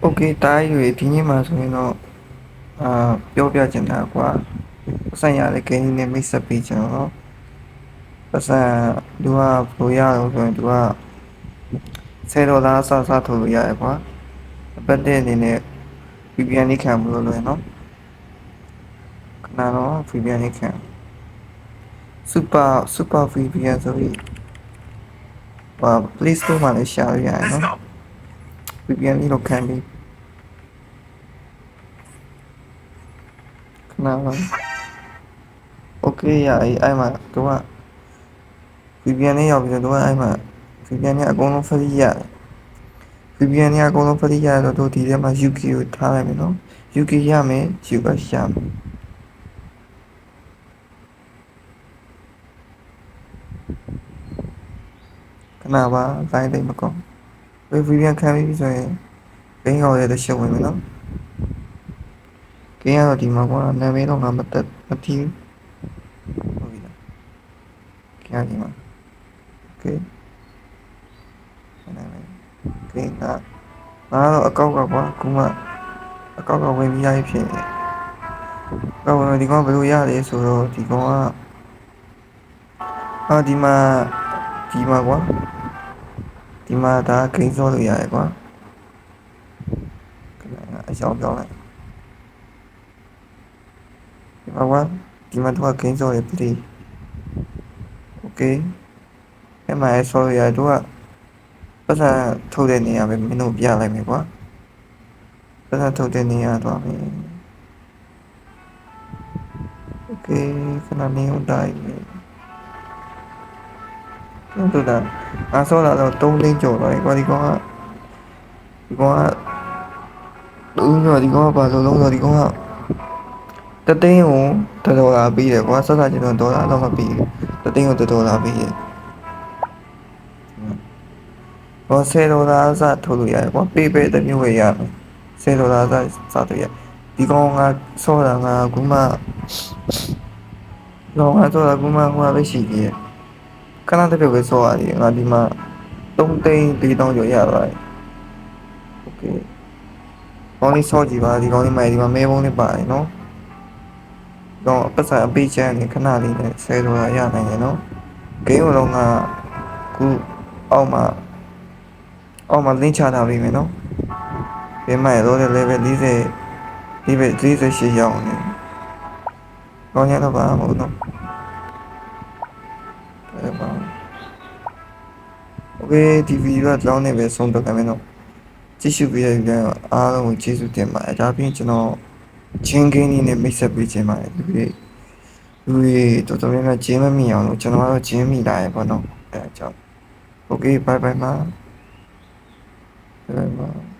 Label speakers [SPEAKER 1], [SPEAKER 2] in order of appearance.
[SPEAKER 1] โอเคတားရွေဒီနေ့မှာဆိုရင်တော့ပြောပြချင်တာကွာပတ်စံရတဲ့ဂိမ်းနဲ့မိတ်ဆက်ပေးချင်တော့ပတ်စံသူကဘယ်လိုရအောင်ဆိုရင်သူက$10အစထုတ်လို့ရတယ်ကွာအပတ်တဲ့အနေနဲ့ VPN လေးခံမလို့လွယ်နော်ခဏတော့ VPN လေးခံ super VPN ဆိုပြီးPlay Store မှာလည်းရှာလို့ရတယ်နော် VPN လေးတော့ခံပြီးခဏပါ Okay ရအဲ့မှာသူက VPN နဲ့ရောက်ပြီးတော့သူကအဲ့မှာ VPN နဲ့အကုန်လုံး free ရတယ် VPN နဲ့အကုန်လုံး free ရတော့တို့ဒီထဲမှာ UK ကိုထားလိုက်မယ်နော် UK ရမယ် US ရမယ်ခဏပါ line တိတ်မကောင်း VPN ခံပြီးဆိုရင်ဂိမ်းရောက်ရတဲ့ရှုပ်ဝင်မယ်နော်ဂိမ်းကတော့ဒီမှာကွာနာမည်တော့ငါမသိဘူးဟုတ်ပြီလားဂိမ်းကဒီမှာ Okay နာမည်ဂိမ်းကငါတော့အကောက်ကကွာခုမှအကောက်ကဝင်ပြီးရဖြစ်နေတော့ဒီကောင်ဘယ်လိုရလဲဆိုတော့ဒီကောင်ကဒီမှာကွာဒီမှာဒါဂိမ်းဆောလို့ရတယ်ကွာအကြောင်းပြောလိုက်ဒီမှာကွာဒီမှာတော့ဂိမ်းဆောရပြီโอเคအဲ့မှာဆောလို့ရတော့ပတ်စံထုတ်တဲ့နေရာပဲမင်းတို့ပြလိုက်မယ်ကွာပတ်စံထုတ်တဲ့နေရာတော့မယ်โอเคခဏနေဦးတိုင်းတို့တာဆောလာတော့3သိန်းကျော်တော့ကွာဒီကောင်ကဦးတော့ဒီကောင်ကဘာလို့လုံးတော့ဒီကောင်ကတသိန်းကို$1ပေးတယ်ကွာဆက်စားချင်တော့$1တော့မပေးဘူးတသိန်းကို$1ပေးတယ်$10အစထုတ်လို့ရတယ်ကွာပေးပေးတစ်မျိုးပဲရမယ်$10အစစတော့ရဒီကောင်ကဆောတာငါခုမှလောကဆောတာခုမှပဲရှိသေးတယ်ခဏတစ်ပြုတ်ပဲဆောရတယ်ငါဒီမှာ3သိန်း4,000ကျော်ရပါတယ်โอเคကောင်းလေးဆောကြည့်ပါဒီကောင်းလေးမိုက်ဒီမှာမဲပုံးလေးပါတယ်နော်တော့ပတ်စံအပေးချမ်းနေခဏလေးနဲ့$10ရနိုင်တယ်နော်ဂိမ်းလုံးကခုအောက်မှာလင်းချထားပေးမယ်နော်ဘယ်မှာရောတဲ့ level 48ရောက်နေကောင်းရတော့ပါမဟုတ်နော်အဲ့ပါโอเคဒီဗီဒီယိုကကြောင်းနေပဲဆုံးတော့ကြမယ်နော်ကြည့်ရှုပေးတဲ့ကြအားလုံးကိုကျေးဇူးတင်ပါတယ်ဒါပြင်ကျွန်တော်ချင်းကင်းလေးနဲ့မိတ်ဆက်ပေးခြင်းပါတယ်လူတွေတော်တော်များများချင်းမမိအောင်လို့ကျွန်တော်ကတော့ချင်းမိလာရပေါ့နော်အဲအကြောင်းโอเค bye bye ပါbye bye